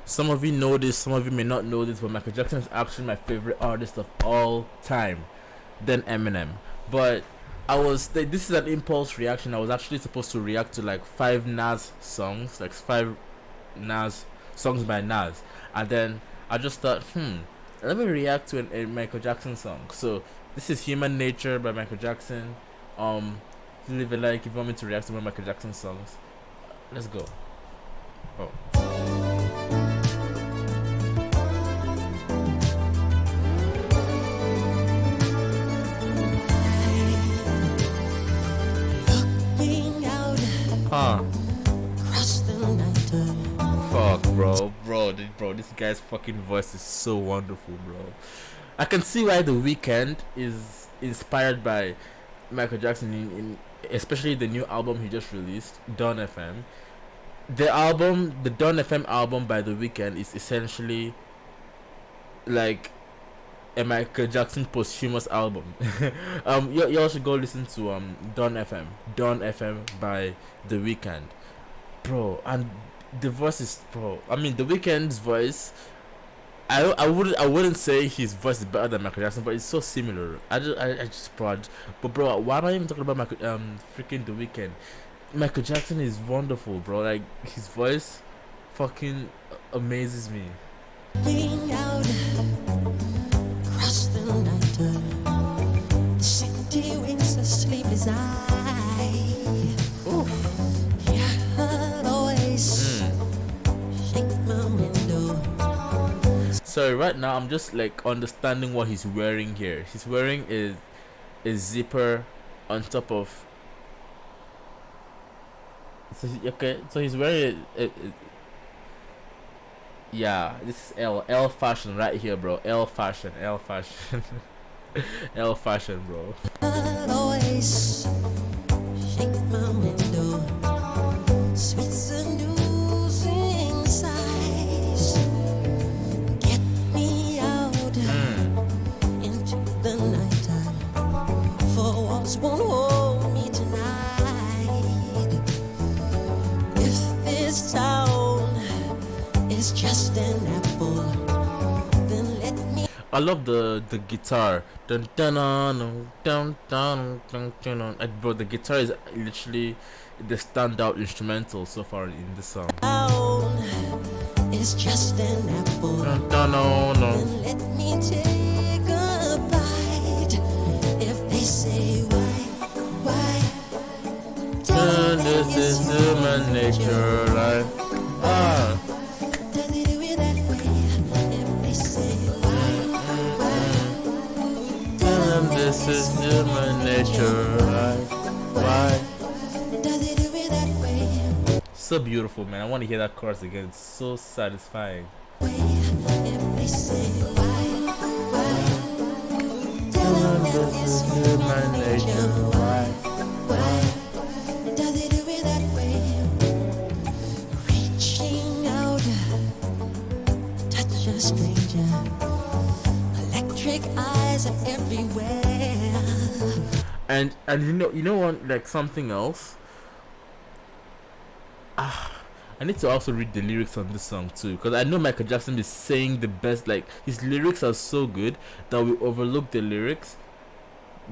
Some of you know this, some of you may not know this, but Michael Jackson is actually my favorite artist of all time, then Eminem. But this is an impulse reaction. I was actually supposed to react to like five Nas songs, like five Nas songs by Nas, and then I just thought, let me react to a Michael Jackson song. So this is Human Nature by Michael Jackson. Leave a like if you want me to react to one of Michael Jackson songs. Let's go. Oh. Huh. Fuck, bro, this guy's fucking voice is so wonderful, bro. I can see why The Weeknd is inspired by Michael Jackson in especially the new album he just released, Dawn FM. The Dawn FM album by The Weeknd is essentially like a Michael Jackson posthumous album. You all should go listen to Dawn FM by The Weeknd, bro. And the voice is, bro. I mean, The Weeknd's voice. I wouldn't say his voice is better than Michael Jackson, but it's so similar. I just proud. But bro, why am I even talking about freaking The Weeknd? Michael Jackson is wonderful, bro. Like his voice, fucking amazes me. So right now I'm just like understanding what he's wearing here. He's wearing a zipper on top of. So he's wearing yeah, this is L fashion right here, bro. L fashion, L fashion, bro. Always shake my window, sweet seducing sighs, get me out into the nighttime. For walls won't hold me tonight. If this town is just an apple, then let me. I love the guitar. Dun, dun, dun, dun, dun, dun, dun, dun. Like, bro, the guitar is literally the standout instrumental so far in this song. It's just an apple. Dun, dun, dun, dun. Then let me take a bite. If they say why? This is human nature, life. This is human nature, why? So beautiful, man. I want to hear that chorus again. It's so satisfying. This is human nature, why? Does it do it that way? Reaching out, touch a stranger. Electric eyes are everywhere. And you know what, like something else. I need to also read the lyrics on this song too, because I know Michael Jackson is saying the best. Like his lyrics are so good that we overlook the lyrics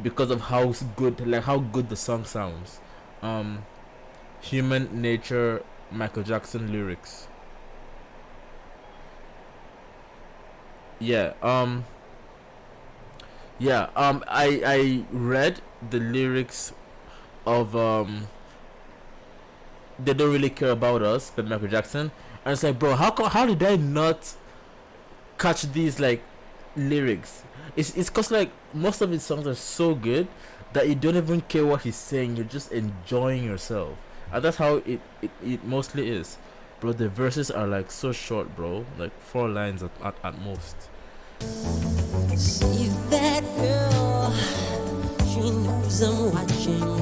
because of how good the song sounds. Human Nature, Michael Jackson lyrics. Yeah. I read the lyrics of They Don't Really Care About Us by Michael Jackson, and it's like, bro, how did I not catch these like lyrics? It's cause like most of his songs are so good that you don't even care what he's saying, you're just enjoying yourself, and that's how it mostly is, bro. The verses are like so short, bro, like 4 lines at most. See that girl, she knows I'm watching.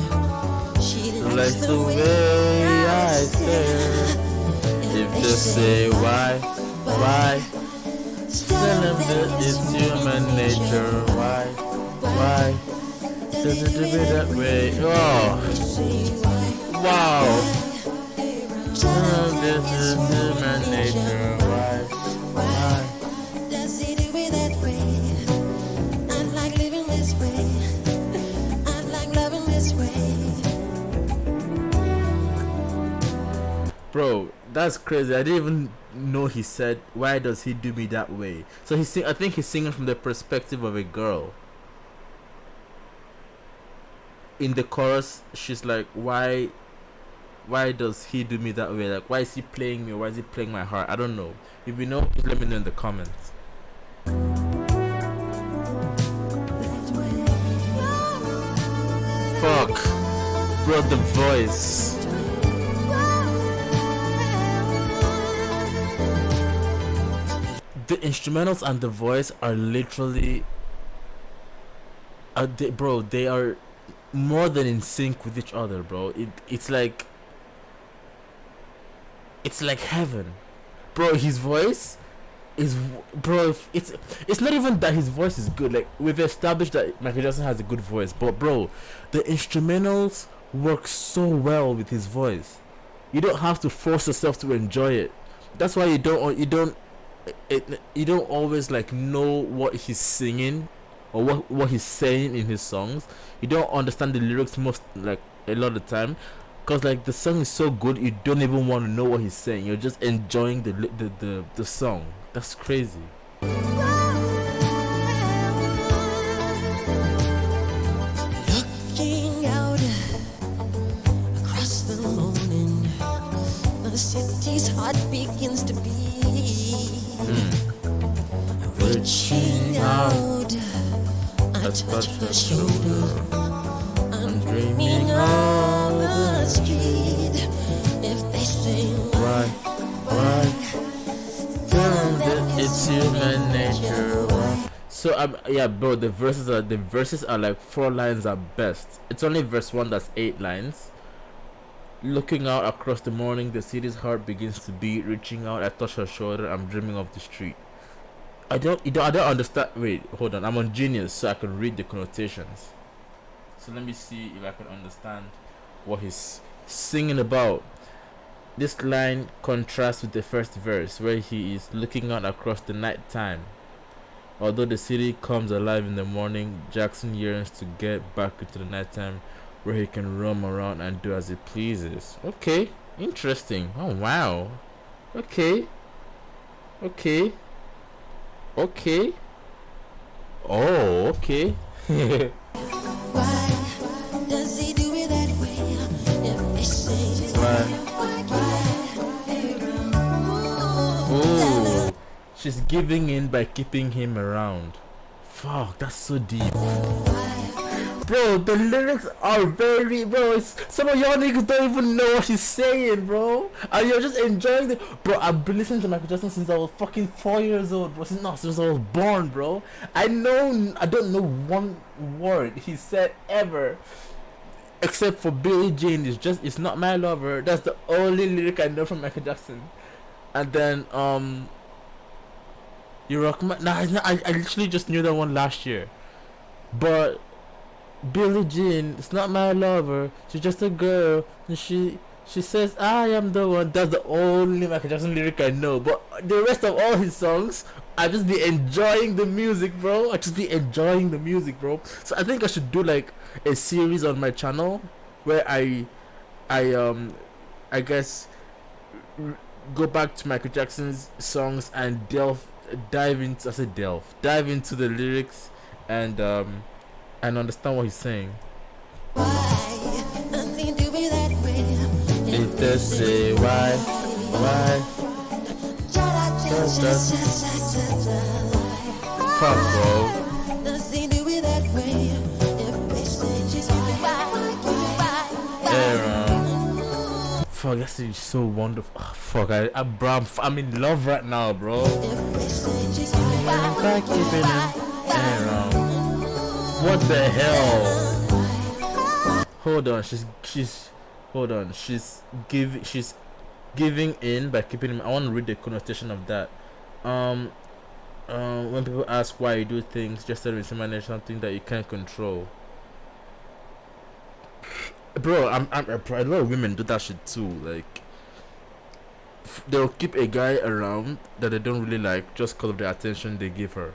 She likes the way I stare. If they say why, tell them that it's human nature. Why does it do it that way? Oh, wow. Tell them this is human nature. Why? that's crazy. I didn't even know he said, "Why does he do me that way?" So I think he's singing from the perspective of a girl. In the chorus, she's like, Why does he do me that way? Like, why is he playing me? Why is he playing my heart? I don't know. If you know, please let me know in the comments. Fuck, bro, the voice. The instrumentals and the voice are literally, they are more than in sync with each other, bro. It's like heaven, bro. His voice is, bro. It's not even that his voice is good. Like, we've established that Michael Jackson has a good voice, but bro, the instrumentals work so well with his voice. You don't have to force yourself to enjoy it. That's why you don't always like know what he's singing or what he's saying in his songs. You don't understand the lyrics most, like, a lot of the time, because like the song is so good you don't even want to know what he's saying. You're just enjoying the song. That's crazy. Looking out across the morning, the city's heart begins to beat. Reaching out, I touch her shoulder. I'm dreaming on the street. If they say why, tell them that it's human nature. So yeah, bro, the verses are like 4 lines at best. It's only verse 1 that's 8 lines. Looking out across the morning, the city's heart begins to beat. Reaching out, I touch her shoulder. I'm dreaming of the street. I don't understand. Wait, hold on. I'm on Genius, so I can read the connotations. So let me see if I can understand what he's singing about. This line contrasts with the first verse, where he is looking out across the night time. Although the city comes alive in the morning, Jackson yearns to get back into the nighttime, where he can roam around and do as he pleases. Okay, interesting. Oh wow. Okay. Oh, okay. why does he do it that way? If they say Oh, she's giving in by keeping him around. Fuck, that's so deep. Bro, the lyrics are very, bro, some of y'all niggas don't even know what she's saying, bro, and you're just enjoying the, bro. I've been listening to Michael Jackson since I was fucking 4 years old, bro. Since I was born, bro. I don't know one word he said ever, except for Billie Jean. It's not my lover. That's the only lyric I know from Michael Jackson. And then You Rock My, nah, I literally just knew that one last year. But Billie Jean, it's not my lover, she's just a girl, and she says I am the one. That's the only Michael Jackson lyric I know. But the rest of all his songs, I just be enjoying the music, bro. So I think I should do like a series on my channel where I guess go back to Michael Jackson's songs and dive into the lyrics and understand what he's saying. why does he do it that way? If they say why, fuck, bro. Does he do it that way? If they say just Aaron. Fuck, that's so wonderful. Oh, fuck, I'm in love right now, bro. Aaron. What the hell? Hold on, she's giving in by keeping him. I want to read the connotation of that. When people ask why you do things, just to manage something that you can't control. Bro, a lot of women do that shit too. Like, they'll keep a guy around that they don't really like just because of the attention they give her.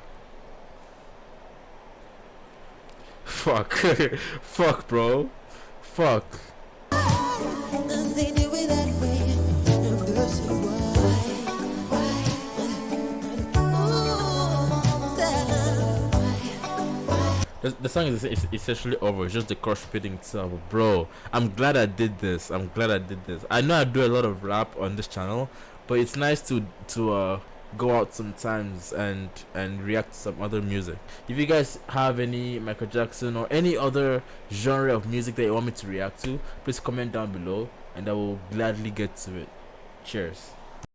Fuck. Fuck, bro. Fuck. They do it that way. The song is essentially over. It's just the chorus repeating itself. Bro, I'm glad I did this. I'm glad I did this. I know I do a lot of rap on this channel, but it's nice to go out sometimes and react to some other music. If you guys have any Michael Jackson or any other genre of music that you want me to react to, please comment down below, and I will gladly get to it. Cheers.